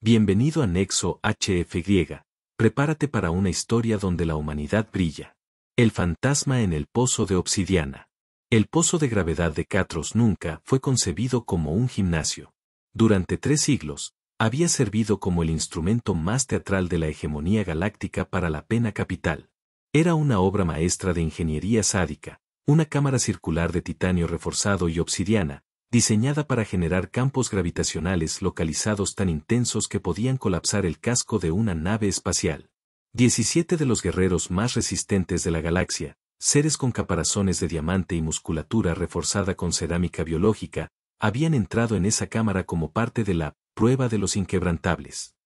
Bienvenido a Nexo HFY. Prepárate para una historia donde la humanidad brilla. El fantasma en el pozo de obsidiana. El pozo de gravedad de Catros nunca fue concebido como un gimnasio. Durante 3 siglos, había servido como el instrumento más teatral de la hegemonía galáctica para la pena capital. Era una obra maestra de ingeniería sádica, una cámara circular de titanio reforzado y obsidiana, diseñada para generar campos gravitacionales localizados tan intensos que podían colapsar el casco de una nave espacial. 17 de los guerreros más resistentes de la galaxia, seres con caparazones de diamante y musculatura reforzada con cerámica biológica, habían entrado en esa cámara como parte de la prueba de los inquebrantables.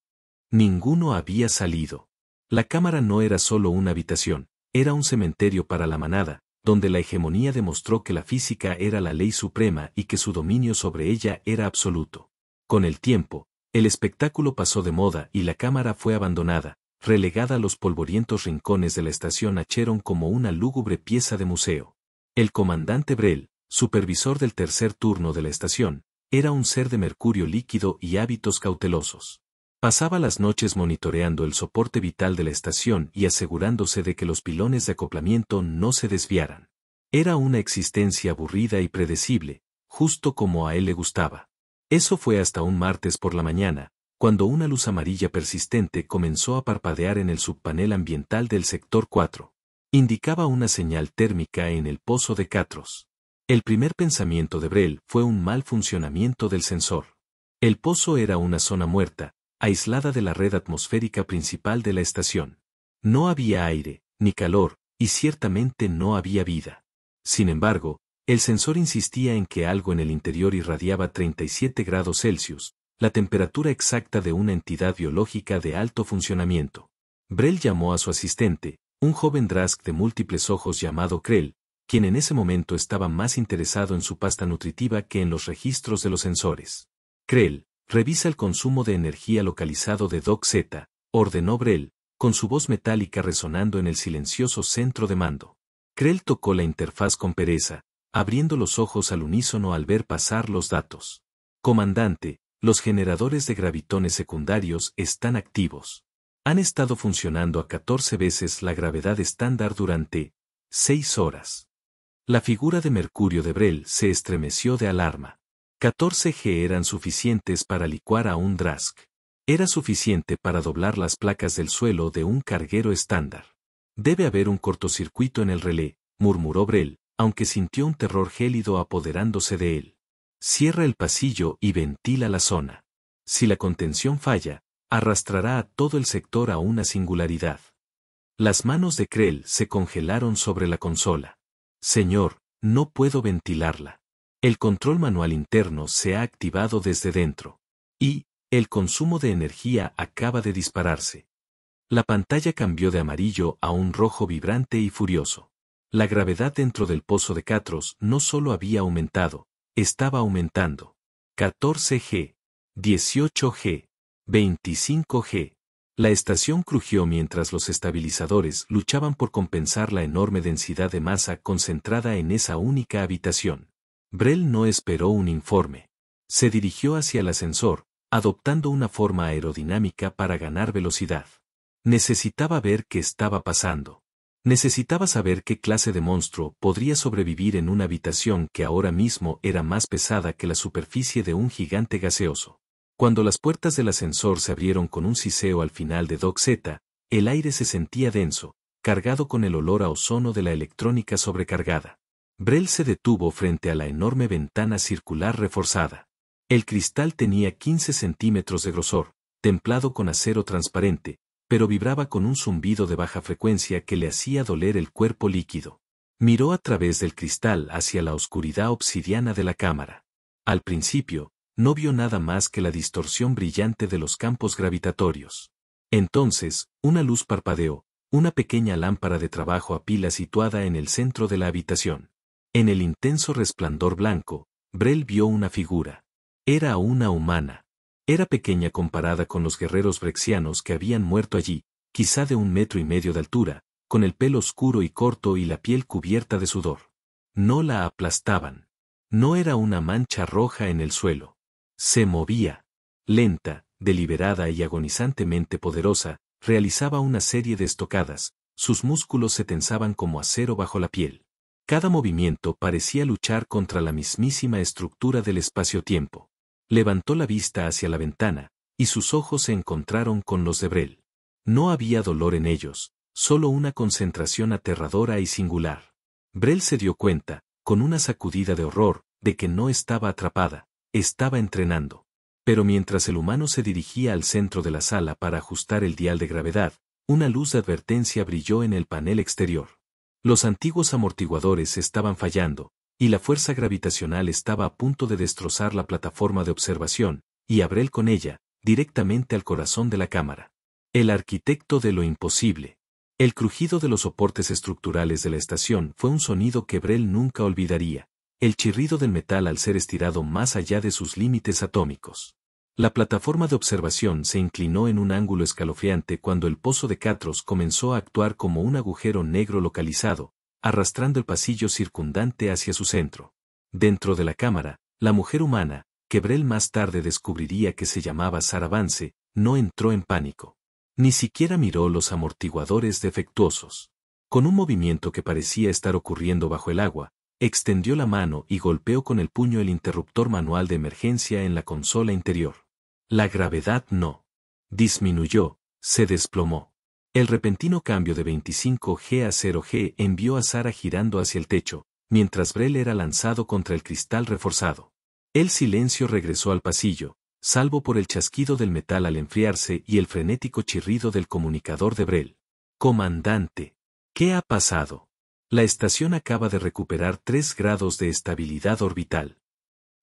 Ninguno había salido. La cámara no era solo una habitación, era un cementerio para la manada, donde la hegemonía demostró que la física era la ley suprema y que su dominio sobre ella era absoluto. Con el tiempo, el espectáculo pasó de moda y la cámara fue abandonada, relegada a los polvorientos rincones de la estación Acheron como una lúgubre pieza de museo. El comandante Brel, supervisor del tercer turno de la estación, era un ser de mercurio líquido y hábitos cautelosos. Pasaba las noches monitoreando el soporte vital de la estación y asegurándose de que los pilones de acoplamiento no se desviaran. Era una existencia aburrida y predecible, justo como a él le gustaba. Eso fue hasta un martes por la mañana, cuando una luz amarilla persistente comenzó a parpadear en el subpanel ambiental del sector 4. Indicaba una señal térmica en el pozo de Catros. El primer pensamiento de Brel fue un mal funcionamiento del sensor. El pozo era una zona muerta, aislada de la red atmosférica principal de la estación. No había aire, ni calor, y ciertamente no había vida. Sin embargo, el sensor insistía en que algo en el interior irradiaba 37 grados Celsius, la temperatura exacta de una entidad biológica de alto funcionamiento. Brel llamó a su asistente, un joven Drask de múltiples ojos llamado Krell, quien en ese momento estaba más interesado en su pasta nutritiva que en los registros de los sensores. Krell, revisa el consumo de energía localizado de Doc Z, ordenó Brel, con su voz metálica resonando en el silencioso centro de mando. Krell tocó la interfaz con pereza, abriendo los ojos al unísono al ver pasar los datos. Comandante, los generadores de gravitones secundarios están activos. Han estado funcionando a 14 veces la gravedad estándar durante 6 horas. La figura de mercurio de Brel se estremeció de alarma. 14 G eran suficientes para licuar a un Drask. Era suficiente para doblar las placas del suelo de un carguero estándar. Debe haber un cortocircuito en el relé, murmuró Brel, aunque sintió un terror gélido apoderándose de él. Cierra el pasillo y ventila la zona. Si la contención falla, arrastrará a todo el sector a una singularidad. Las manos de Krell se congelaron sobre la consola. Señor, no puedo ventilarla. El control manual interno se ha activado desde dentro. Y, el consumo de energía acaba de dispararse. La pantalla cambió de amarillo a un rojo vibrante y furioso. La gravedad dentro del pozo de Catros no solo había aumentado, estaba aumentando. 14 G, 18 G, 25 G. La estación crujió mientras los estabilizadores luchaban por compensar la enorme densidad de masa concentrada en esa única habitación. Brel no esperó un informe. Se dirigió hacia el ascensor, adoptando una forma aerodinámica para ganar velocidad. Necesitaba ver qué estaba pasando. Necesitaba saber qué clase de monstruo podría sobrevivir en una habitación que ahora mismo era más pesada que la superficie de un gigante gaseoso. Cuando las puertas del ascensor se abrieron con un siseo al final de Doc Z, el aire se sentía denso, cargado con el olor a ozono de la electrónica sobrecargada. Brel se detuvo frente a la enorme ventana circular reforzada. El cristal tenía 15 centímetros de grosor, templado con acero transparente, pero vibraba con un zumbido de baja frecuencia que le hacía doler el cuerpo líquido. Miró a través del cristal hacia la oscuridad obsidiana de la cámara. Al principio, no vio nada más que la distorsión brillante de los campos gravitatorios. Entonces, una luz parpadeó, una pequeña lámpara de trabajo a pila situada en el centro de la habitación. En el intenso resplandor blanco, Brel vio una figura. Era una humana. Era pequeña comparada con los guerreros brexianos que habían muerto allí, quizá de 1,5 metros de altura, con el pelo oscuro y corto y la piel cubierta de sudor. No la aplastaban. No era una mancha roja en el suelo. Se movía. Lenta, deliberada y agonizantemente poderosa, realizaba una serie de estocadas, sus músculos se tensaban como acero bajo la piel. Cada movimiento parecía luchar contra la mismísima estructura del espacio-tiempo. Levantó la vista hacia la ventana, y sus ojos se encontraron con los de Brel. No había dolor en ellos, solo una concentración aterradora y singular. Brel se dio cuenta, con una sacudida de horror, de que no estaba atrapada, estaba entrenando. Pero mientras el humano se dirigía al centro de la sala para ajustar el dial de gravedad, una luz de advertencia brilló en el panel exterior. Los antiguos amortiguadores estaban fallando, y la fuerza gravitacional estaba a punto de destrozar la plataforma de observación, y a Brel con ella, directamente al corazón de la cámara. El arquitecto de lo imposible. El crujido de los soportes estructurales de la estación fue un sonido que Brel nunca olvidaría, el chirrido del metal al ser estirado más allá de sus límites atómicos. La plataforma de observación se inclinó en un ángulo escalofriante cuando el pozo de Catros comenzó a actuar como un agujero negro localizado, arrastrando el pasillo circundante hacia su centro. Dentro de la cámara, la mujer humana, que Brel más tarde descubriría que se llamaba Sarah Vance, no entró en pánico. Ni siquiera miró los amortiguadores defectuosos. Con un movimiento que parecía estar ocurriendo bajo el agua, extendió la mano y golpeó con el puño el interruptor manual de emergencia en la consola interior. La gravedad no disminuyó, se desplomó. El repentino cambio de 25G a 0G envió a Sarah girando hacia el techo, mientras Brel era lanzado contra el cristal reforzado. El silencio regresó al pasillo, salvo por el chasquido del metal al enfriarse y el frenético chirrido del comunicador de Brel. «Comandante, ¿qué ha pasado? La estación acaba de recuperar 3 grados de estabilidad orbital».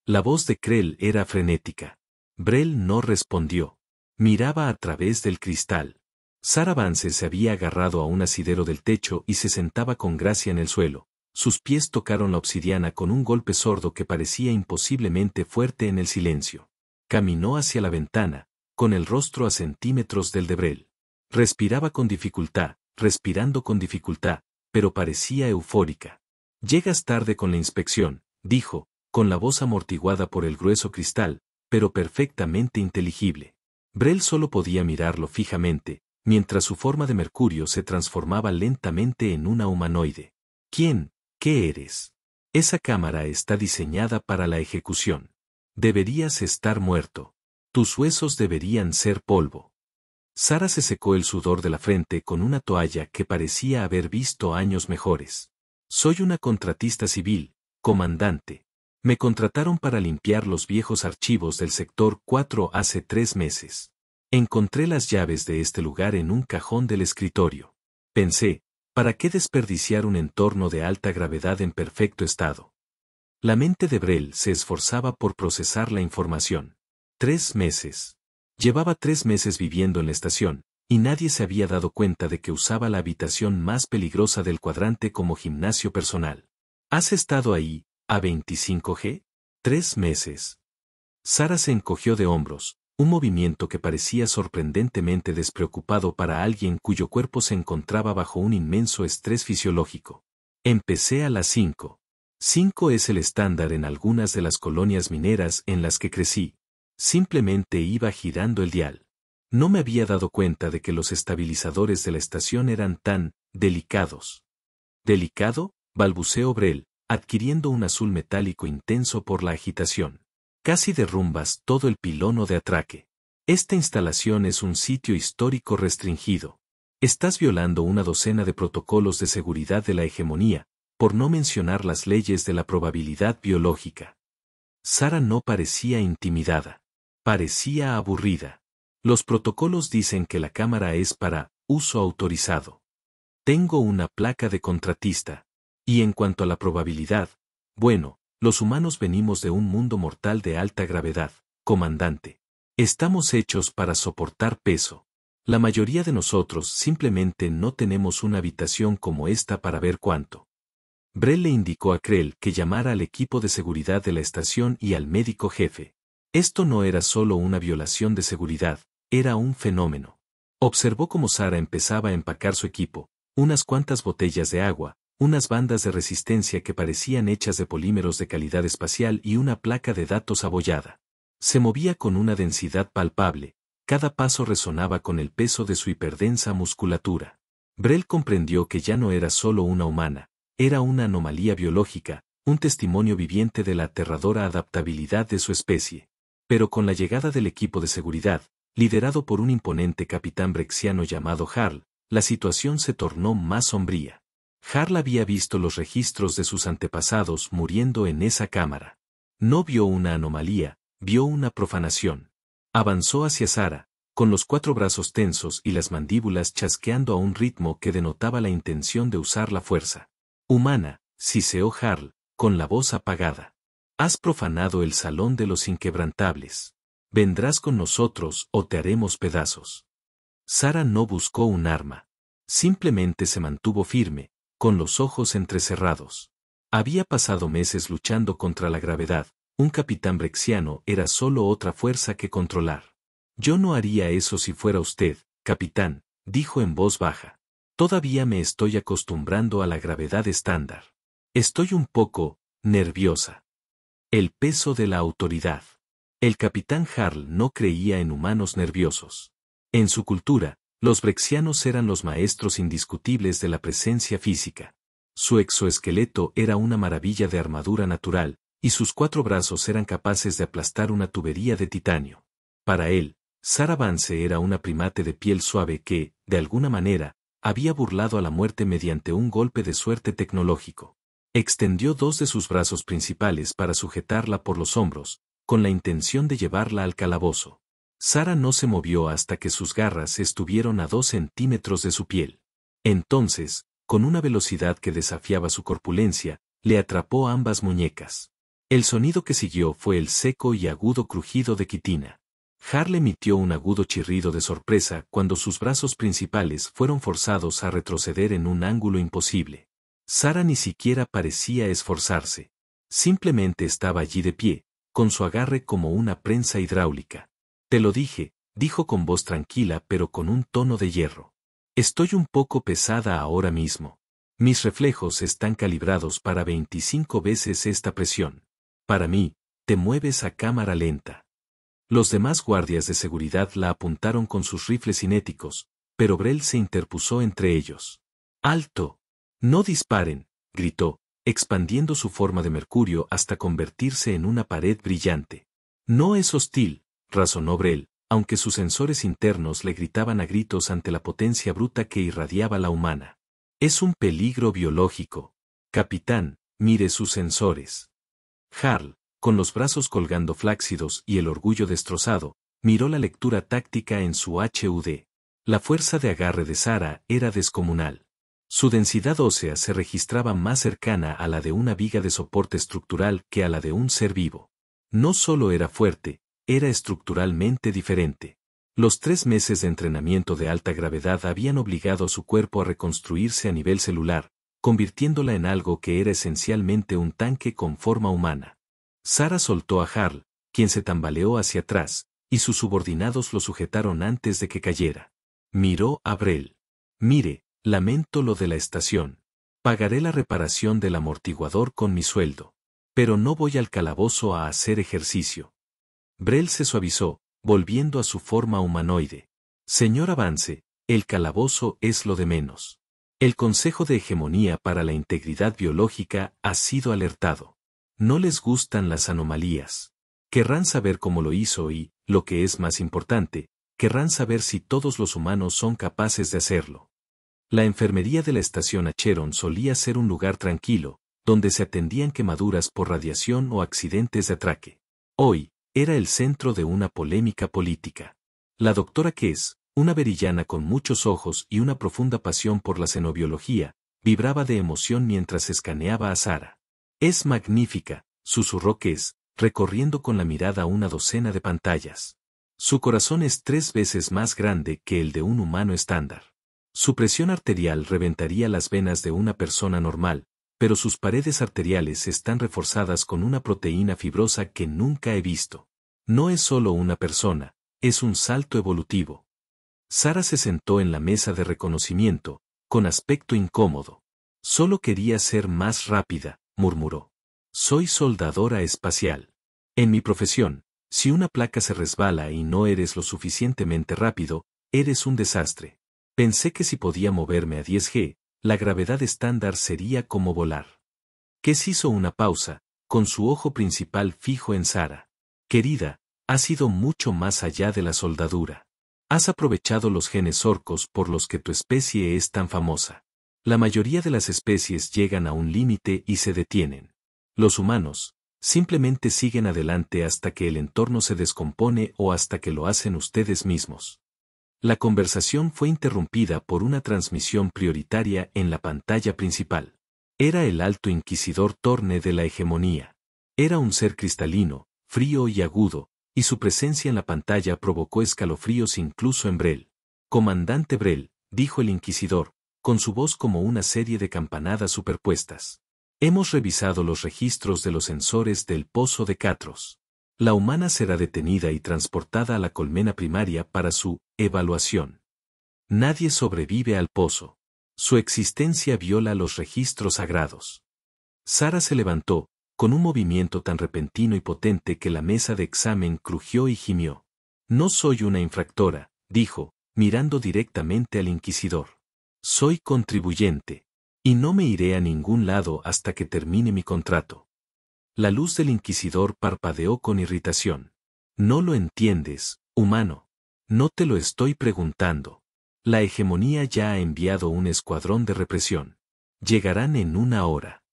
La voz de Krell era frenética. Brel no respondió. Miraba a través del cristal. Sarah Vance se había agarrado a un asidero del techo y se sentaba con gracia en el suelo. Sus pies tocaron la obsidiana con un golpe sordo que parecía imposiblemente fuerte en el silencio. Caminó hacia la ventana, con el rostro a centímetros del de Brel. Respiraba con dificultad, respirando con dificultad, pero parecía eufórica. «Llegas tarde con la inspección», dijo, con la voz amortiguada por el grueso cristal, pero perfectamente inteligible. Brel solo podía mirarlo fijamente, mientras su forma de mercurio se transformaba lentamente en una humanoide. «¿Quién? ¿Qué eres? Esa cámara está diseñada para la ejecución. Deberías estar muerto. Tus huesos deberían ser polvo». Sarah se secó el sudor de la frente con una toalla que parecía haber visto años mejores. «Soy una contratista civil, comandante. Me contrataron para limpiar los viejos archivos del sector 4 hace 3 meses. Encontré las llaves de este lugar en un cajón del escritorio. Pensé, ¿para qué desperdiciar un entorno de alta gravedad en perfecto estado?». La mente de Brel se esforzaba por procesar la información. 3 meses. Llevaba 3 meses viviendo en la estación, y nadie se había dado cuenta de que usaba la habitación más peligrosa del cuadrante como gimnasio personal. ¿Has estado ahí, a 25G? 3 meses. Sarah se encogió de hombros, un movimiento que parecía sorprendentemente despreocupado para alguien cuyo cuerpo se encontraba bajo un inmenso estrés fisiológico. Empecé a las 5. 5 es el estándar en algunas de las colonias mineras en las que crecí. Simplemente iba girando el dial. No me había dado cuenta de que los estabilizadores de la estación eran tan delicados. ¿Delicado?, balbuceó Brel, adquiriendo un azul metálico intenso por la agitación. Casi derrumbas todo el pilono de atraque. Esta instalación es un sitio histórico restringido. Estás violando una docena de protocolos de seguridad de la hegemonía, por no mencionar las leyes de la probabilidad biológica. Sarah no parecía intimidada. Parecía aburrida. Los protocolos dicen que la cámara es para uso autorizado. Tengo una placa de contratista. Y en cuanto a la probabilidad, bueno, los humanos venimos de un mundo mortal de alta gravedad, comandante. Estamos hechos para soportar peso. La mayoría de nosotros simplemente no tenemos una habitación como esta para ver cuánto. Brel le indicó a Krell que llamara al equipo de seguridad de la estación y al médico jefe. Esto no era solo una violación de seguridad, era un fenómeno. Observó cómo Sarah empezaba a empacar su equipo, unas cuantas botellas de agua, unas bandas de resistencia que parecían hechas de polímeros de calidad espacial y una placa de datos abollada. Se movía con una densidad palpable, Cada paso resonaba con el peso de su hiperdensa musculatura. Brel comprendió que ya no era solo una humana, era una anomalía biológica, un testimonio viviente de la aterradora adaptabilidad de su especie. Pero con la llegada del equipo de seguridad, liderado por un imponente capitán brexiano llamado Harl, la situación se tornó más sombría. Harl había visto los registros de sus antepasados muriendo en esa cámara. No vio una anomalía, vio una profanación. Avanzó hacia Sara, con los 4 brazos tensos y las mandíbulas chasqueando a un ritmo que denotaba la intención de usar la fuerza. Humana, siseó Harl, con la voz apagada. Has profanado el salón de los inquebrantables. Vendrás con nosotros o te haremos pedazos. Sara no buscó un arma. Simplemente se mantuvo firme, con los ojos entrecerrados. Había pasado meses luchando contra la gravedad. Un capitán brexiano era solo otra fuerza que controlar. Yo no haría eso si fuera usted, capitán, dijo en voz baja. Todavía me estoy acostumbrando a la gravedad estándar. Estoy un poco nerviosa. El peso de la autoridad. El capitán Harl no creía en humanos nerviosos. En su cultura, los brexianos eran los maestros indiscutibles de la presencia física. Su exoesqueleto era una maravilla de armadura natural, y sus 4 brazos eran capaces de aplastar una tubería de titanio. Para él, Sara Vance era una primate de piel suave que, de alguna manera, había burlado a la muerte mediante un golpe de suerte tecnológico. Extendió 2 de sus brazos principales para sujetarla por los hombros, con la intención de llevarla al calabozo. Sara no se movió hasta que sus garras estuvieron a 2 centímetros de su piel. Entonces, con una velocidad que desafiaba su corpulencia, le atrapó ambas muñecas. El sonido que siguió fue el seco y agudo crujido de quitina. Harl emitió un agudo chirrido de sorpresa cuando sus brazos principales fueron forzados a retroceder en un ángulo imposible. Sara ni siquiera parecía esforzarse. Simplemente estaba allí de pie, con su agarre como una prensa hidráulica. Te lo dije, dijo con voz tranquila pero con un tono de hierro. Estoy un poco pesada ahora mismo. Mis reflejos están calibrados para 25 veces esta presión. Para mí, te mueves a cámara lenta. Los demás guardias de seguridad la apuntaron con sus rifles cinéticos, pero Brel se interpuso entre ellos. ¡Alto! ¡No disparen!, gritó, expandiendo su forma de mercurio hasta convertirse en una pared brillante. No es hostil, razonó Brel, aunque sus sensores internos le gritaban a gritos ante la potencia bruta que irradiaba la humana. Es un peligro biológico. Capitán, mire sus sensores. Harl, con los brazos colgando flácidos y el orgullo destrozado, miró la lectura táctica en su HUD. La fuerza de agarre de Sara era descomunal. Su densidad ósea se registraba más cercana a la de una viga de soporte estructural que a la de un ser vivo. No solo era fuerte, era estructuralmente diferente. Los 3 meses de entrenamiento de alta gravedad habían obligado a su cuerpo a reconstruirse a nivel celular, convirtiéndola en algo que era esencialmente un tanque con forma humana. Sara soltó a Harl, quien se tambaleó hacia atrás, y sus subordinados lo sujetaron antes de que cayera. Miró a Brel. Mire, lamento lo de la estación. Pagaré la reparación del amortiguador con mi sueldo. Pero no voy al calabozo a hacer ejercicio. Brel se suavizó, volviendo a su forma humanoide. Señor Vance, el calabozo es lo de menos. El Consejo de Hegemonía para la Integridad Biológica ha sido alertado. No les gustan las anomalías. Querrán saber cómo lo hizo y, lo que es más importante, querrán saber si todos los humanos son capaces de hacerlo. La enfermería de la estación Acheron solía ser un lugar tranquilo, donde se atendían quemaduras por radiación o accidentes de atraque. Hoy, era el centro de una polémica política. La doctora Kess, una berillana con muchos ojos y una profunda pasión por la xenobiología, vibraba de emoción mientras escaneaba a Sara. Es magnífica, susurró Kess, recorriendo con la mirada una docena de pantallas. Su corazón es 3 veces más grande que el de un humano estándar. Su presión arterial reventaría las venas de una persona normal, pero sus paredes arteriales están reforzadas con una proteína fibrosa que nunca he visto. No es solo una persona, es un salto evolutivo. Sara se sentó en la mesa de reconocimiento, con aspecto incómodo. Solo quería ser más rápida, murmuró. Soy soldadora espacial. En mi profesión, Si una placa se resbala y no eres lo suficientemente rápido, eres un desastre. Pensé que si podía moverme a 10G, la gravedad estándar sería como volar. Kes hizo una pausa, con su ojo principal fijo en Sara. Querida, has ido mucho más allá de la soldadura. Has aprovechado los genes orcos por los que tu especie es tan famosa. La mayoría de las especies llegan a un límite y se detienen. Los humanos, simplemente siguen adelante hasta que el entorno se descompone o hasta que lo hacen ustedes mismos. La conversación fue interrumpida por una transmisión prioritaria en la pantalla principal. Era el Alto Inquisidor Torne de la Hegemonía. Era un ser cristalino, frío y agudo, y su presencia en la pantalla provocó escalofríos incluso en Brel. Comandante Brel, dijo el Inquisidor, con su voz como una serie de campanadas superpuestas. Hemos revisado los registros de los sensores del pozo de Catros. La humana será detenida y transportada a la colmena primaria para su evaluación. Nadie sobrevive al pozo. Su existencia viola los registros sagrados. Sara se levantó, con un movimiento tan repentino y potente que la mesa de examen crujió y gimió. No soy una infractora, dijo, mirando directamente al inquisidor. Soy contribuyente. Y no me iré a ningún lado hasta que termine mi contrato. La luz del inquisidor parpadeó con irritación. No lo entiendes, humano. No te lo estoy preguntando. La hegemonía ya ha enviado un escuadrón de represión. Llegarán en 1 hora.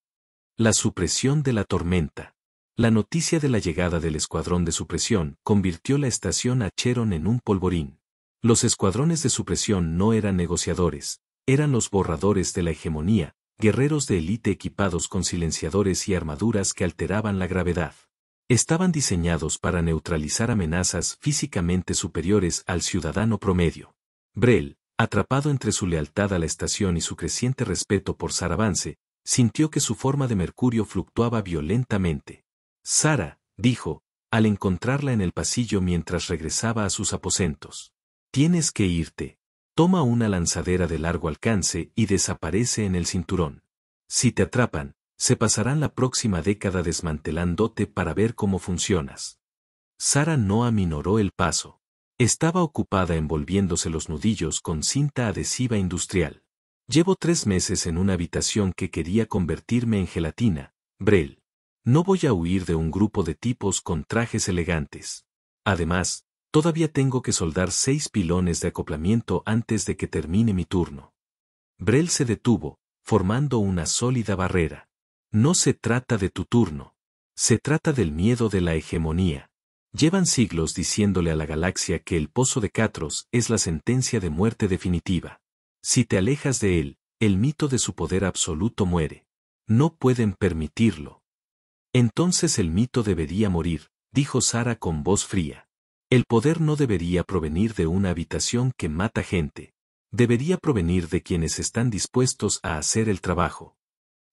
La supresión de la tormenta. La noticia de la llegada del escuadrón de supresión convirtió la estación Acheron en un polvorín. Los escuadrones de supresión no eran negociadores, eran los borradores de la hegemonía, guerreros de élite equipados con silenciadores y armaduras que alteraban la gravedad. Estaban diseñados para neutralizar amenazas físicamente superiores al ciudadano promedio. Brel, atrapado entre su lealtad a la estación y su creciente respeto por Sara Vance, sintió que su forma de mercurio fluctuaba violentamente. Sara, dijo, al encontrarla en el pasillo mientras regresaba a sus aposentos. Tienes que irte. Toma una lanzadera de largo alcance y desaparece en el cinturón. Si te atrapan, se pasarán la próxima década desmantelándote para ver cómo funcionas. Sara no aminoró el paso. Estaba ocupada envolviéndose los nudillos con cinta adhesiva industrial. Llevo 3 meses en una habitación que quería convertirme en gelatina, Brel. No voy a huir de un grupo de tipos con trajes elegantes. Además, todavía tengo que soldar 6 pilones de acoplamiento antes de que termine mi turno. Brel se detuvo, formando una sólida barrera. No se trata de tu turno. Se trata del miedo de la hegemonía. Llevan siglos diciéndole a la galaxia que el pozo de Catros es la sentencia de muerte definitiva. Si te alejas de él, el mito de su poder absoluto muere. No pueden permitirlo. Entonces el mito debería morir, dijo Sara con voz fría. El poder no debería provenir de una habitación que mata gente. Debería provenir de quienes están dispuestos a hacer el trabajo.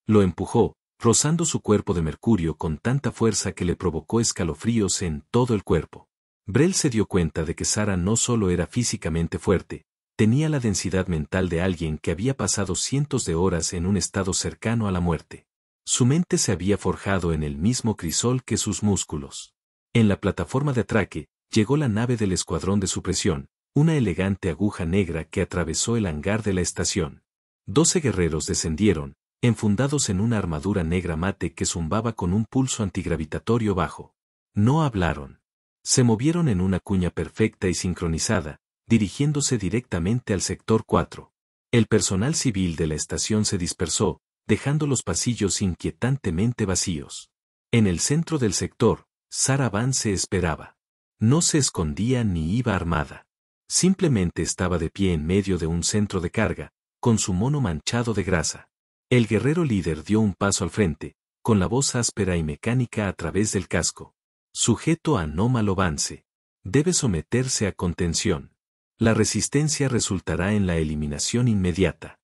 Lo empujó, rozando su cuerpo de mercurio con tanta fuerza que le provocó escalofríos en todo el cuerpo. Brel se dio cuenta de que Sara no solo era físicamente fuerte, tenía la densidad mental de alguien que había pasado cientos de horas en un estado cercano a la muerte. Su mente se había forjado en el mismo crisol que sus músculos. En la plataforma de atraque, llegó la nave del escuadrón de supresión, una elegante aguja negra que atravesó el hangar de la estación. 12 guerreros descendieron, enfundados en una armadura negra mate que zumbaba con un pulso antigravitatorio bajo. No hablaron. Se movieron en una cuña perfecta y sincronizada, dirigiéndose directamente al sector 4. El personal civil de la estación se dispersó, dejando los pasillos inquietantemente vacíos. En el centro del sector, Sara Vance esperaba. No se escondía ni iba armada. Simplemente estaba de pie en medio de un centro de carga, con su mono manchado de grasa. El guerrero líder dio un paso al frente, con la voz áspera y mecánica a través del casco. Sujeto anómalo Vance. Debe someterse a contención. La resistencia resultará en la eliminación inmediata.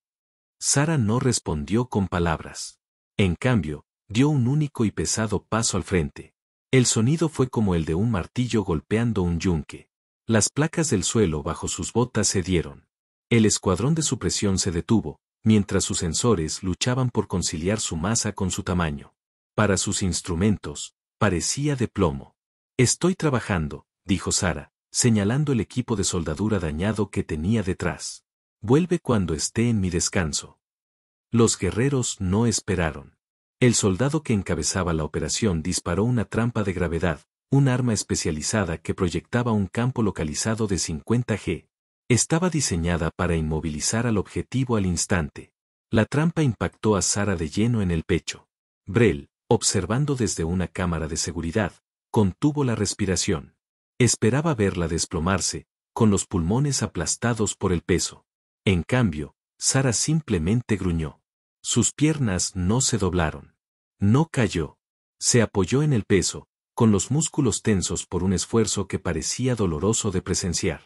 Sara no respondió con palabras. En cambio, dio un único y pesado paso al frente. El sonido fue como el de un martillo golpeando un yunque. Las placas del suelo bajo sus botas cedieron. El escuadrón de supresión se detuvo, mientras sus sensores luchaban por conciliar su masa con su tamaño. Para sus instrumentos, parecía de plomo. Estoy trabajando, dijo Sara, señalando el equipo de soldadura dañado que tenía detrás. Vuelve cuando esté en mi descanso. Los guerreros no esperaron. El soldado que encabezaba la operación disparó una trampa de gravedad, un arma especializada que proyectaba un campo localizado de 50 G. Estaba diseñada para inmovilizar al objetivo al instante. La trampa impactó a Sara de lleno en el pecho. Brel, observando desde una cámara de seguridad, contuvo la respiración. Esperaba verla desplomarse, con los pulmones aplastados por el peso. En cambio, Sara simplemente gruñó. Sus piernas no se doblaron. No cayó. Se apoyó en el peso, con los músculos tensos por un esfuerzo que parecía doloroso de presenciar.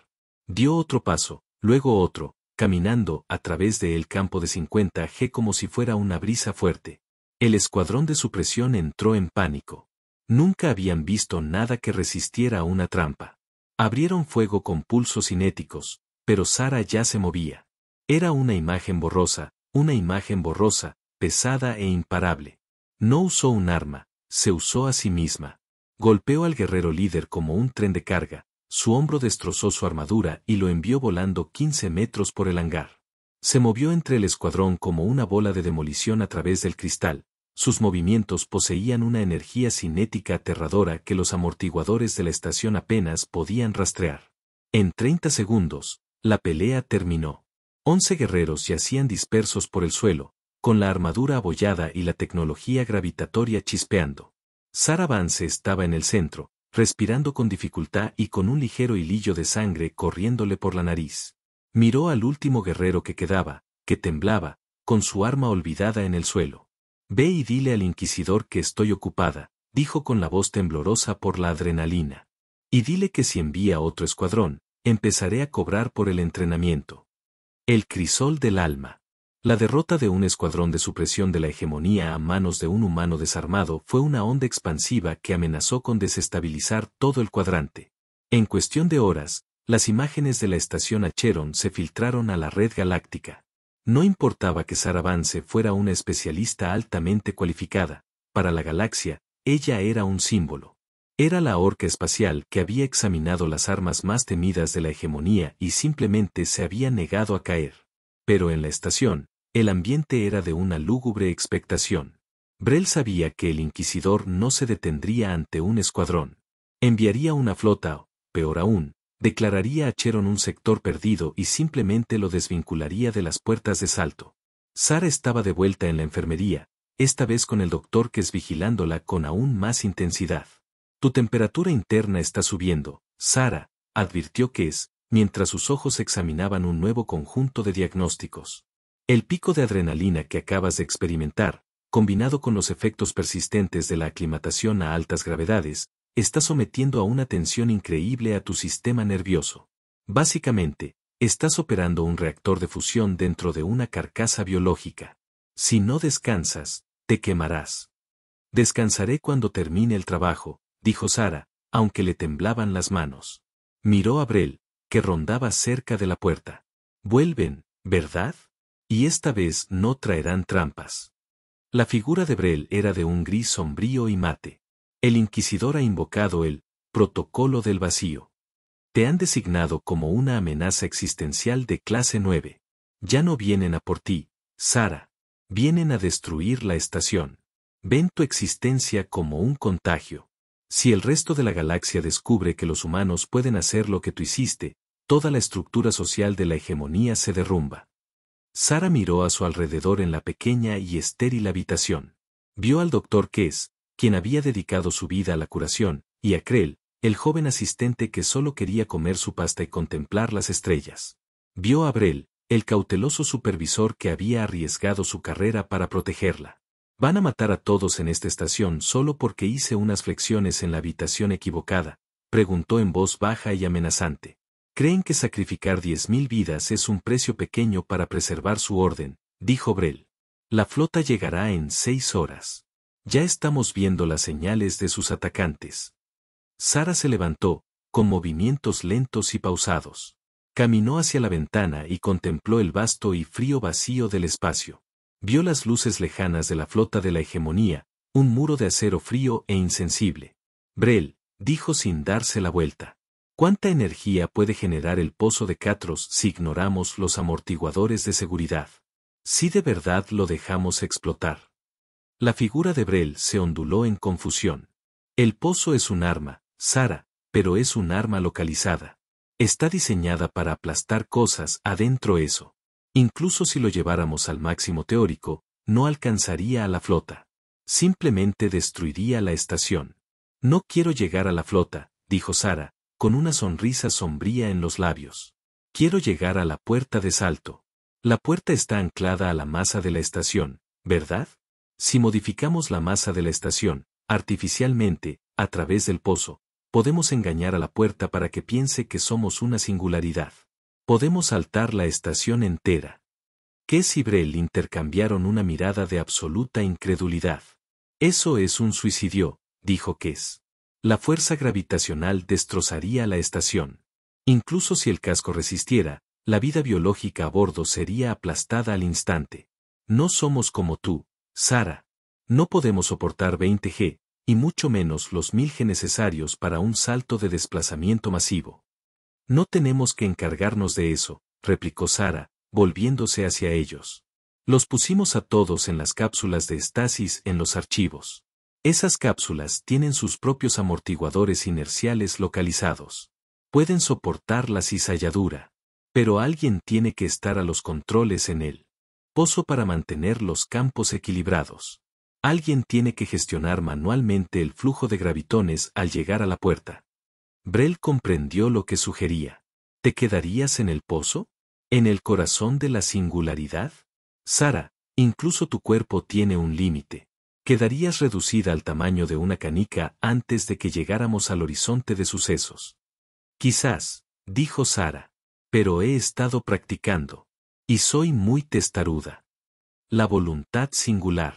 Dio otro paso, luego otro, caminando a través del campo de 50 G como si fuera una brisa fuerte. El escuadrón de supresión entró en pánico. Nunca habían visto nada que resistiera a una trampa. Abrieron fuego con pulsos cinéticos, pero Sara ya se movía. Era una imagen borrosa, pesada e imparable. No usó un arma, se usó a sí misma. Golpeó al guerrero líder como un tren de carga, su hombro destrozó su armadura y lo envió volando 15 metros por el hangar. Se movió entre el escuadrón como una bola de demolición a través del cristal. Sus movimientos poseían una energía cinética aterradora que los amortiguadores de la estación apenas podían rastrear. En 30 segundos, la pelea terminó. 11 guerreros yacían dispersos por el suelo, con la armadura abollada y la tecnología gravitatoria chispeando. Sara Vance estaba en el centro, respirando con dificultad y con un ligero hilillo de sangre corriéndole por la nariz. Miró al último guerrero que quedaba, que temblaba, con su arma olvidada en el suelo. Ve y dile al inquisidor que estoy ocupada, dijo con la voz temblorosa por la adrenalina. Y dile que si envía otro escuadrón, empezaré a cobrar por el entrenamiento. El crisol del alma. La derrota de un escuadrón de supresión de la hegemonía a manos de un humano desarmado fue una onda expansiva que amenazó con desestabilizar todo el cuadrante. En cuestión de horas, las imágenes de la estación Acheron se filtraron a la red galáctica. No importaba que Sara Vance fuera una especialista altamente cualificada, para la galaxia, ella era un símbolo. Era la orca espacial que había examinado las armas más temidas de la hegemonía y simplemente se había negado a caer. Pero en la estación, el ambiente era de una lúgubre expectación. Brel sabía que el inquisidor no se detendría ante un escuadrón. Enviaría una flota o, peor aún, declararía a Acheron un sector perdido y simplemente lo desvincularía de las puertas de salto. Sara estaba de vuelta en la enfermería, esta vez con el doctor Kes vigilándola con aún más intensidad. Tu temperatura interna está subiendo, Sara, advirtió Kes, mientras sus ojos examinaban un nuevo conjunto de diagnósticos. El pico de adrenalina que acabas de experimentar, combinado con los efectos persistentes de la aclimatación a altas gravedades, está sometiendo a una tensión increíble a tu sistema nervioso. Básicamente, estás operando un reactor de fusión dentro de una carcasa biológica. Si no descansas, te quemarás. Descansaré cuando termine el trabajo, dijo Sara, aunque le temblaban las manos. Miró a Brel, que rondaba cerca de la puerta. Vuelven, ¿verdad? Y esta vez no traerán trampas. La figura de Brel era de un gris sombrío y mate. El inquisidor ha invocado el protocolo del vacío. Te han designado como una amenaza existencial de clase 9. Ya no vienen a por ti, Sara. Vienen a destruir la estación. Ven tu existencia como un contagio. Si el resto de la galaxia descubre que los humanos pueden hacer lo que tú hiciste, toda la estructura social de la hegemonía se derrumba. Sara miró a su alrededor en la pequeña y estéril habitación. Vio al doctor Kes, quien había dedicado su vida a la curación, y a Krell, el joven asistente que solo quería comer su pasta y contemplar las estrellas. Vio a Brel, el cauteloso supervisor que había arriesgado su carrera para protegerla. Van a matar a todos en esta estación solo porque hice unas flexiones en la habitación equivocada, preguntó en voz baja y amenazante. Creen que sacrificar 10.000 vidas es un precio pequeño para preservar su orden, dijo Brel. La flota llegará en 6 horas. Ya estamos viendo las señales de sus atacantes. Sara se levantó, con movimientos lentos y pausados. Caminó hacia la ventana y contempló el vasto y frío vacío del espacio. Vio las luces lejanas de la flota de la hegemonía, un muro de acero frío e insensible. Brel, dijo sin darse la vuelta. ¿Cuánta energía puede generar el pozo de Catros si ignoramos los amortiguadores de seguridad? Si de verdad lo dejamos explotar. La figura de Brel se onduló en confusión. El pozo es un arma, Sara, pero es un arma localizada. Está diseñada para aplastar cosas adentro eso. Incluso si lo lleváramos al máximo teórico, no alcanzaría a la flota. Simplemente destruiría la estación. No quiero llegar a la flota, dijo Sara, con una sonrisa sombría en los labios. Quiero llegar a la puerta de salto. La puerta está anclada a la masa de la estación, ¿verdad? Si modificamos la masa de la estación, artificialmente, a través del pozo, podemos engañar a la puerta para que piense que somos una singularidad. Podemos saltar la estación entera. Kes y Brel intercambiaron una mirada de absoluta incredulidad. Eso es un suicidio, dijo Kes. La fuerza gravitacional destrozaría la estación. Incluso si el casco resistiera, la vida biológica a bordo sería aplastada al instante. No somos como tú, Sara. No podemos soportar 20 G, y mucho menos los 1000 G necesarios para un salto de desplazamiento masivo. No tenemos que encargarnos de eso, replicó Sara, volviéndose hacia ellos. Los pusimos a todos en las cápsulas de estasis en los archivos. Esas cápsulas tienen sus propios amortiguadores inerciales localizados. Pueden soportar la cizalladura. Pero alguien tiene que estar a los controles en el pozo para mantener los campos equilibrados. Alguien tiene que gestionar manualmente el flujo de gravitones al llegar a la puerta. Brel comprendió lo que sugería. ¿Te quedarías en el pozo? ¿En el corazón de la singularidad? Sara, incluso tu cuerpo tiene un límite. Quedarías reducida al tamaño de una canica antes de que llegáramos al horizonte de sucesos. Quizás, dijo Sara, pero he estado practicando. Y soy muy testaruda. La voluntad singular.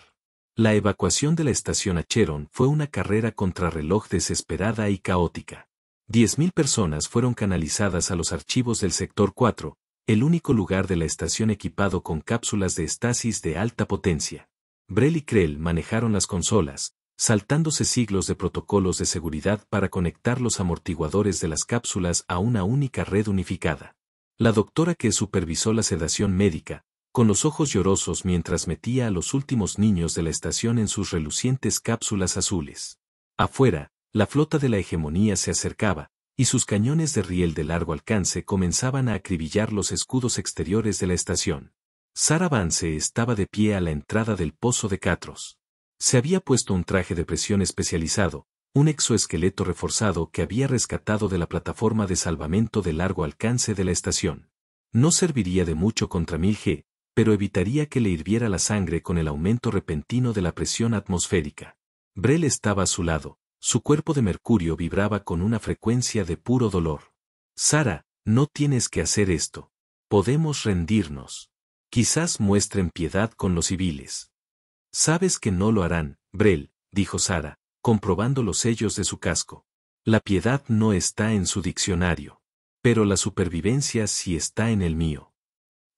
La evacuación de la estación Acheron fue una carrera contrarreloj desesperada y caótica. 10.000 personas fueron canalizadas a los archivos del Sector 4, el único lugar de la estación equipado con cápsulas de estasis de alta potencia. Brel y Krell manejaron las consolas, saltándose siglos de protocolos de seguridad para conectar los amortiguadores de las cápsulas a una única red unificada. La doctora que supervisó la sedación médica, con los ojos llorosos mientras metía a los últimos niños de la estación en sus relucientes cápsulas azules. Afuera, la flota de la hegemonía se acercaba, y sus cañones de riel de largo alcance comenzaban a acribillar los escudos exteriores de la estación. Sara Vance estaba de pie a la entrada del pozo de Catros. Se había puesto un traje de presión especializado, un exoesqueleto reforzado que había rescatado de la plataforma de salvamento de largo alcance de la estación. No serviría de mucho contra 1000 G, pero evitaría que le hirviera la sangre con el aumento repentino de la presión atmosférica. Brel estaba a su lado, su cuerpo de mercurio vibraba con una frecuencia de puro dolor. Sara, no tienes que hacer esto. Podemos rendirnos. Quizás muestren piedad con los civiles. Sabes que no lo harán, Brel, dijo Sara, comprobando los sellos de su casco. La piedad no está en su diccionario. Pero la supervivencia sí está en el mío.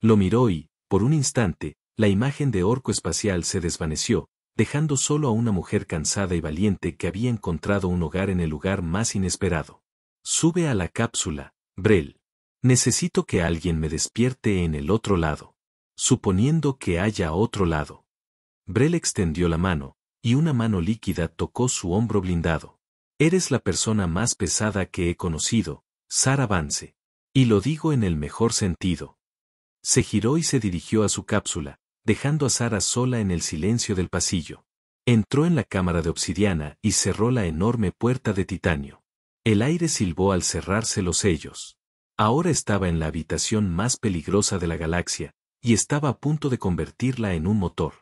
Lo miró y, por un instante, la imagen de orco espacial se desvaneció, dejando solo a una mujer cansada y valiente que había encontrado un hogar en el lugar más inesperado. Sube a la cápsula, Brel. Necesito que alguien me despierte en el otro lado. Suponiendo que haya otro lado. Brel extendió la mano, y una mano líquida tocó su hombro blindado. Eres la persona más pesada que he conocido, Sara Vance. Y lo digo en el mejor sentido. Se giró y se dirigió a su cápsula, dejando a Sara sola en el silencio del pasillo. Entró en la cámara de obsidiana y cerró la enorme puerta de titanio. El aire silbó al cerrarse los sellos. Ahora estaba en la habitación más peligrosa de la galaxia, y estaba a punto de convertirla en un motor.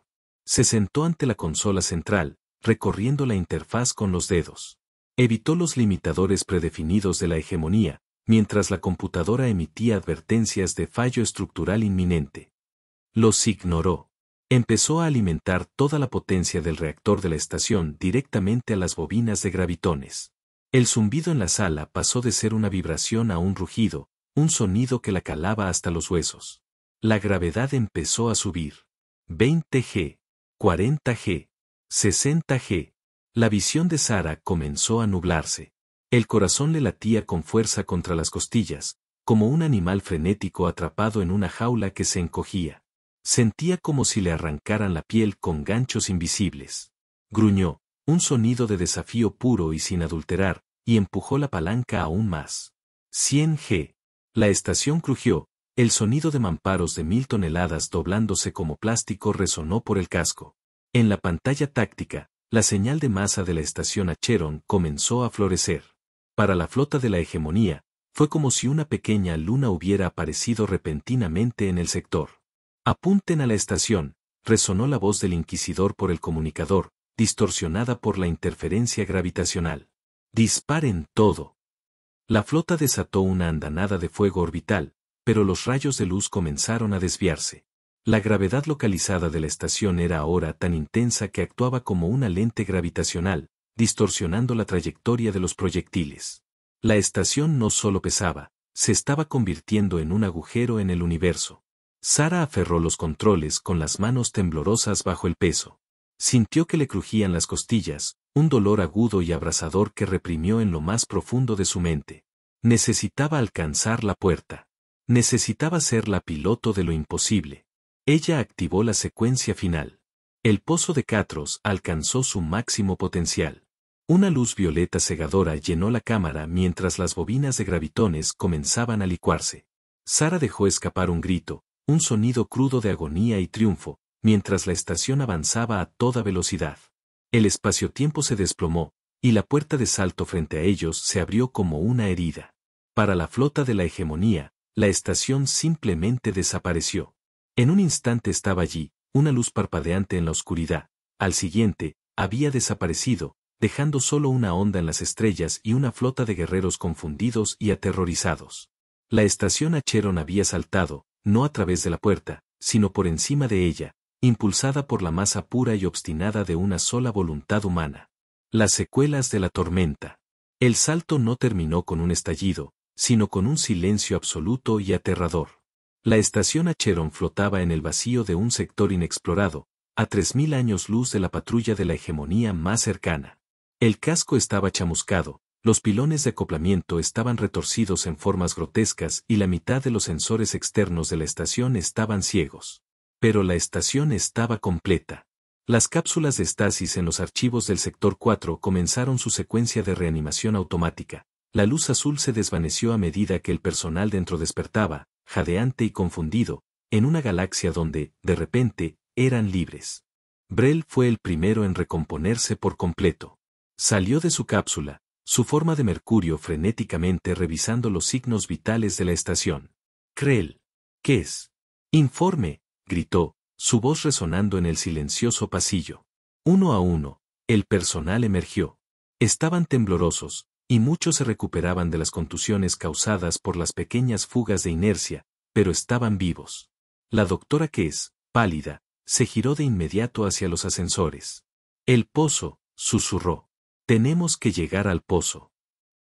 Se sentó ante la consola central, recorriendo la interfaz con los dedos. Evitó los limitadores predefinidos de la hegemonía, mientras la computadora emitía advertencias de fallo estructural inminente. Los ignoró. Empezó a alimentar toda la potencia del reactor de la estación directamente a las bobinas de gravitones. El zumbido en la sala pasó de ser una vibración a un rugido, un sonido que la calaba hasta los huesos. La gravedad empezó a subir. 20 G, 40 G, 60 G. La visión de Sara comenzó a nublarse. El corazón le latía con fuerza contra las costillas, como un animal frenético atrapado en una jaula que se encogía. Sentía como si le arrancaran la piel con ganchos invisibles. Gruñó, un sonido de desafío puro y sin adulterar, y empujó la palanca aún más. 100 G. La estación crujió, el sonido de mamparos de 1000 toneladas doblándose como plástico resonó por el casco. En la pantalla táctica, la señal de masa de la estación Acheron comenzó a florecer. Para la flota de la hegemonía, fue como si una pequeña luna hubiera aparecido repentinamente en el sector. Apunten a la estación, resonó la voz del inquisidor por el comunicador, distorsionada por la interferencia gravitacional. Disparen todo. La flota desató una andanada de fuego orbital, pero los rayos de luz comenzaron a desviarse. La gravedad localizada de la estación era ahora tan intensa que actuaba como una lente gravitacional, distorsionando la trayectoria de los proyectiles. La estación no solo pesaba, se estaba convirtiendo en un agujero en el universo. Sara aferró los controles con las manos temblorosas bajo el peso. Sintió que le crujían las costillas, un dolor agudo y abrasador que reprimió en lo más profundo de su mente. Necesitaba alcanzar la puerta. Necesitaba ser la piloto de lo imposible. Ella activó la secuencia final. El pozo de Catros alcanzó su máximo potencial. Una luz violeta cegadora llenó la cámara mientras las bobinas de gravitones comenzaban a licuarse. Sara dejó escapar un grito, un sonido crudo de agonía y triunfo, mientras la estación avanzaba a toda velocidad. El espacio-tiempo se desplomó, y la puerta de salto frente a ellos se abrió como una herida. Para la flota de la hegemonía, la estación simplemente desapareció. En un instante estaba allí, una luz parpadeante en la oscuridad. Al siguiente, había desaparecido, dejando solo una onda en las estrellas y una flota de guerreros confundidos y aterrorizados. La estación Acheron había saltado, no a través de la puerta, sino por encima de ella, impulsada por la masa pura y obstinada de una sola voluntad humana. Las secuelas de la tormenta. El salto no terminó con un estallido, sino con un silencio absoluto y aterrador. La estación Acheron flotaba en el vacío de un sector inexplorado, a 3000 años luz de la patrulla de la hegemonía más cercana. El casco estaba chamuscado, los pilones de acoplamiento estaban retorcidos en formas grotescas y la mitad de los sensores externos de la estación estaban ciegos. Pero la estación estaba completa. Las cápsulas de estasis en los archivos del sector 4 comenzaron su secuencia de reanimación automática. La luz azul se desvaneció a medida que el personal dentro despertaba, jadeante y confundido, en una galaxia donde, de repente, eran libres. Brel fue el primero en recomponerse por completo. Salió de su cápsula, su forma de mercurio frenéticamente revisando los signos vitales de la estación. Krell. ¿Qué es? Informe, gritó, su voz resonando en el silencioso pasillo. Uno a uno, el personal emergió. Estaban temblorosos, y muchos se recuperaban de las contusiones causadas por las pequeñas fugas de inercia, pero estaban vivos. La doctora Kess, pálida, se giró de inmediato hacia los ascensores. El pozo, susurró. Tenemos que llegar al pozo.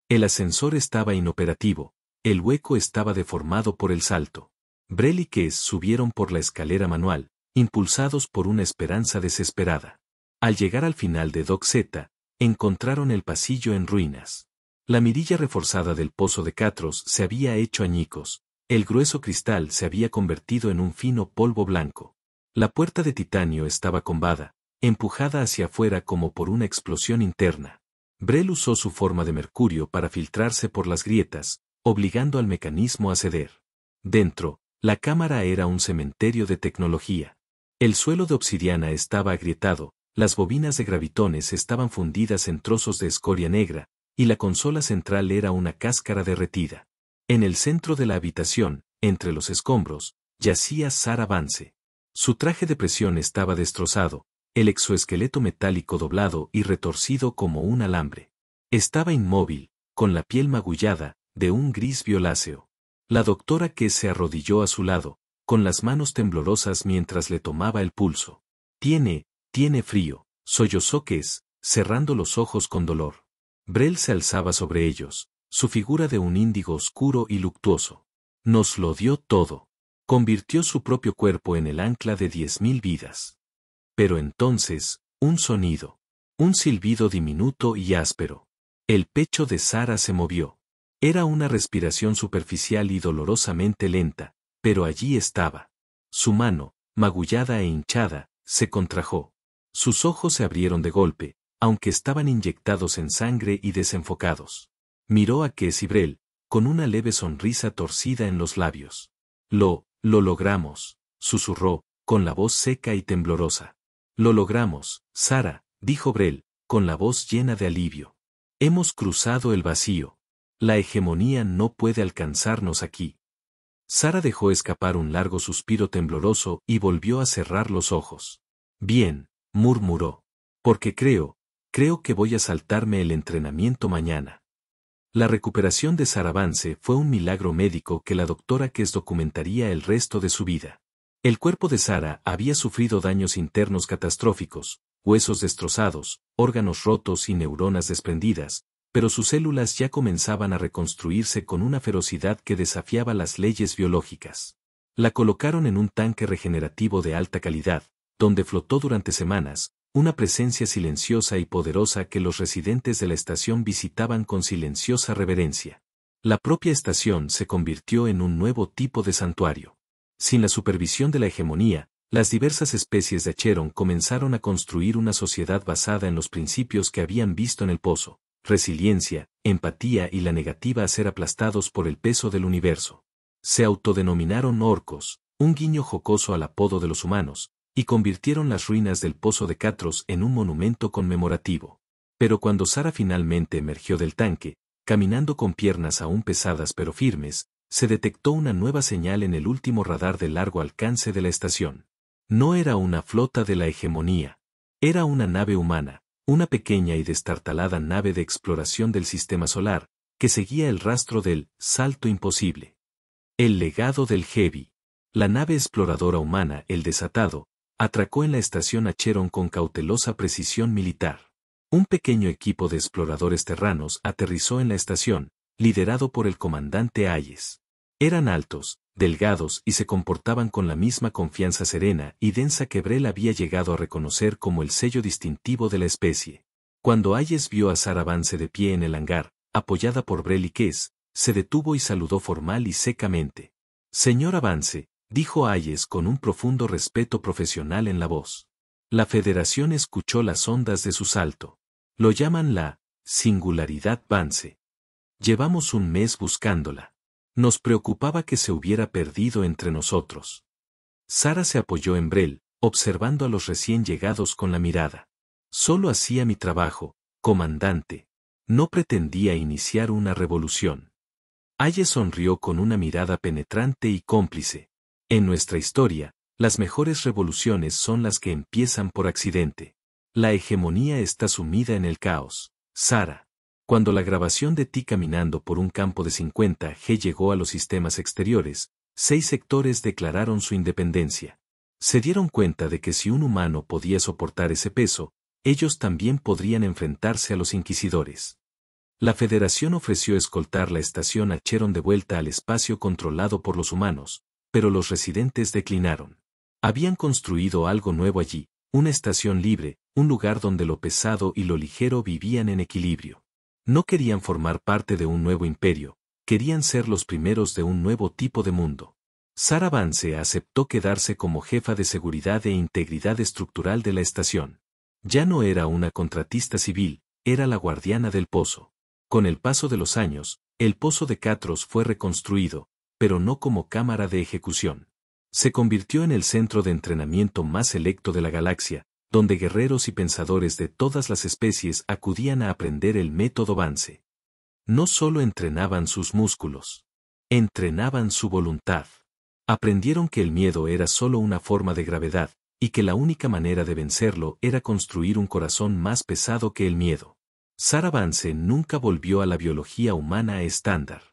El ascensor estaba inoperativo, el hueco estaba deformado por el salto. Brel y Kess subieron por la escalera manual, impulsados por una esperanza desesperada. Al llegar al final de Dock Z, encontraron el pasillo en ruinas. La mirilla reforzada del pozo de Catros se había hecho añicos, el grueso cristal se había convertido en un fino polvo blanco. La puerta de titanio estaba combada, empujada hacia afuera como por una explosión interna. Brel usó su forma de mercurio para filtrarse por las grietas, obligando al mecanismo a ceder. Dentro, la cámara era un cementerio de tecnología. El suelo de obsidiana estaba agrietado, las bobinas de gravitones estaban fundidas en trozos de escoria negra, y la consola central era una cáscara derretida. En el centro de la habitación, entre los escombros, yacía Sara Vance. Su traje de presión estaba destrozado, el exoesqueleto metálico doblado y retorcido como un alambre. Estaba inmóvil, con la piel magullada, de un gris violáceo. La doctora que se arrodilló a su lado, con las manos temblorosas mientras le tomaba el pulso. Tiene frío, sollozó Kess, cerrando los ojos con dolor. Brel se alzaba sobre ellos, su figura de un índigo oscuro y luctuoso. Nos lo dio todo. Convirtió su propio cuerpo en el ancla de 10.000 vidas. Pero entonces, un sonido. Un silbido diminuto y áspero. El pecho de Sara se movió. Era una respiración superficial y dolorosamente lenta, pero allí estaba. Su mano, magullada e hinchada, se contrajo. Sus ojos se abrieron de golpe, aunque estaban inyectados en sangre y desenfocados. Miró a Brel, con una leve sonrisa torcida en los labios. Lo logramos, susurró, con la voz seca y temblorosa. Lo logramos, Sara, dijo Brel, con la voz llena de alivio. Hemos cruzado el vacío. La hegemonía no puede alcanzarnos aquí. Sara dejó escapar un largo suspiro tembloroso y volvió a cerrar los ojos. Bien, murmuró. Porque creo que voy a saltarme el entrenamiento mañana. La recuperación de Sara Vance fue un milagro médico que la doctora Kes documentaría el resto de su vida. El cuerpo de Sara había sufrido daños internos catastróficos, huesos destrozados, órganos rotos y neuronas desprendidas, pero sus células ya comenzaban a reconstruirse con una ferocidad que desafiaba las leyes biológicas. La colocaron en un tanque regenerativo de alta calidad, donde flotó durante semanas, una presencia silenciosa y poderosa que los residentes de la estación visitaban con silenciosa reverencia. La propia estación se convirtió en un nuevo tipo de santuario. Sin la supervisión de la hegemonía, las diversas especies de Acheron comenzaron a construir una sociedad basada en los principios que habían visto en el pozo: resiliencia, empatía y la negativa a ser aplastados por el peso del universo. Se autodenominaron orcos, un guiño jocoso al apodo de los humanos, y convirtieron las ruinas del pozo de Catros en un monumento conmemorativo. Pero cuando Sara finalmente emergió del tanque, caminando con piernas aún pesadas pero firmes, se detectó una nueva señal en el último radar de largo alcance de la estación. No era una flota de la hegemonía. Era una nave humana, una pequeña y destartalada nave de exploración del sistema solar, que seguía el rastro del salto imposible. El legado del Heavy. La nave exploradora humana, el Desatado, atracó en la estación Acheron con cautelosa precisión militar. Un pequeño equipo de exploradores terranos aterrizó en la estación, liderado por el comandante Hayes. Eran altos, delgados y se comportaban con la misma confianza serena y densa que Brel había llegado a reconocer como el sello distintivo de la especie. Cuando Hayes vio a Sara Vance de pie en el hangar, apoyada por Brel y Kes, se detuvo y saludó formal y secamente. «Señora Vance», dijo Hayes con un profundo respeto profesional en la voz. La Federación escuchó las ondas de su salto. Lo llaman la singularidad Vance. Llevamos un mes buscándola. Nos preocupaba que se hubiera perdido entre nosotros. Sara se apoyó en Brel, observando a los recién llegados con la mirada. Solo hacía mi trabajo, comandante. No pretendía iniciar una revolución. Hayes sonrió con una mirada penetrante y cómplice. En nuestra historia, las mejores revoluciones son las que empiezan por accidente. La hegemonía está sumida en el caos. Sara. Cuando la grabación de ti caminando por un campo de 50G llegó a los sistemas exteriores, 6 sectores declararon su independencia. Se dieron cuenta de que si un humano podía soportar ese peso, ellos también podrían enfrentarse a los inquisidores. La Federación ofreció escoltar la estación Acheron de vuelta al espacio controlado por los humanos, pero los residentes declinaron. Habían construido algo nuevo allí, una estación libre, un lugar donde lo pesado y lo ligero vivían en equilibrio. No querían formar parte de un nuevo imperio, querían ser los primeros de un nuevo tipo de mundo. Sara Vance aceptó quedarse como jefa de seguridad e integridad estructural de la estación. Ya no era una contratista civil, era la guardiana del pozo. Con el paso de los años, el pozo de Catros fue reconstruido, pero no como cámara de ejecución. Se convirtió en el centro de entrenamiento más selecto de la galaxia, donde guerreros y pensadores de todas las especies acudían a aprender el método Vance. No solo entrenaban sus músculos, entrenaban su voluntad. Aprendieron que el miedo era solo una forma de gravedad, y que la única manera de vencerlo era construir un corazón más pesado que el miedo. Sara Vance nunca volvió a la biología humana estándar.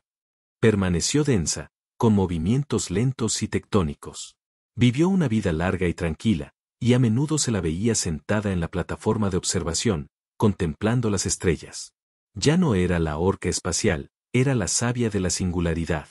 Permaneció densa, con movimientos lentos y tectónicos. Vivió una vida larga y tranquila, y a menudo se la veía sentada en la plataforma de observación, contemplando las estrellas. Ya no era la orca espacial, era la sabia de la singularidad.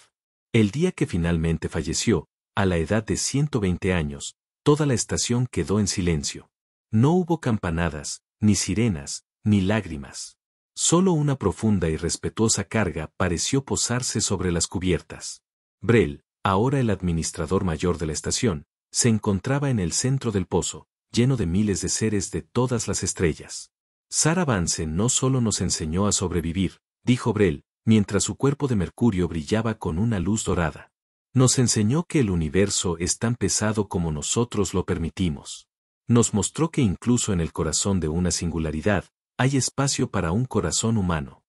El día que finalmente falleció, a la edad de 120 años, toda la estación quedó en silencio. No hubo campanadas, ni sirenas, ni lágrimas. Solo una profunda y respetuosa carga pareció posarse sobre las cubiertas. Brel, ahora el administrador mayor de la estación, se encontraba en el centro del pozo, lleno de miles de seres de todas las estrellas. Sarah Vance no solo nos enseñó a sobrevivir, dijo Brel, mientras su cuerpo de mercurio brillaba con una luz dorada. Nos enseñó que el universo es tan pesado como nosotros lo permitimos. Nos mostró que incluso en el corazón de una singularidad, hay espacio para un corazón humano.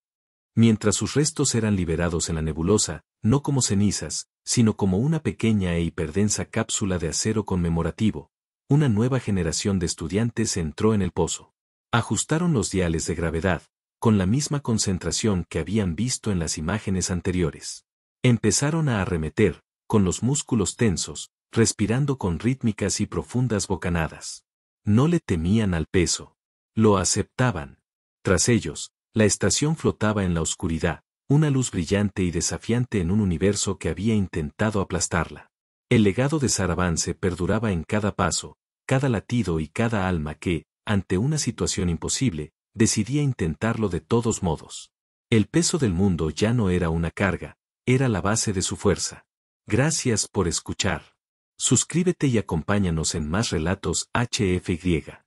Mientras sus restos eran liberados en la nebulosa, no como cenizas, sino como una pequeña e hiperdensa cápsula de acero conmemorativo, una nueva generación de estudiantes entró en el pozo. Ajustaron los diales de gravedad, con la misma concentración que habían visto en las imágenes anteriores. Empezaron a arremeter, con los músculos tensos, respirando con rítmicas y profundas bocanadas. No le temían al peso. Lo aceptaban. Tras ellos, la estación flotaba en la oscuridad, una luz brillante y desafiante en un universo que había intentado aplastarla. El legado de Sarah Vance perduraba en cada paso, cada latido y cada alma que, ante una situación imposible, decidía intentarlo de todos modos. El peso del mundo ya no era una carga, era la base de su fuerza. Gracias por escuchar. Suscríbete y acompáñanos en más relatos HFY.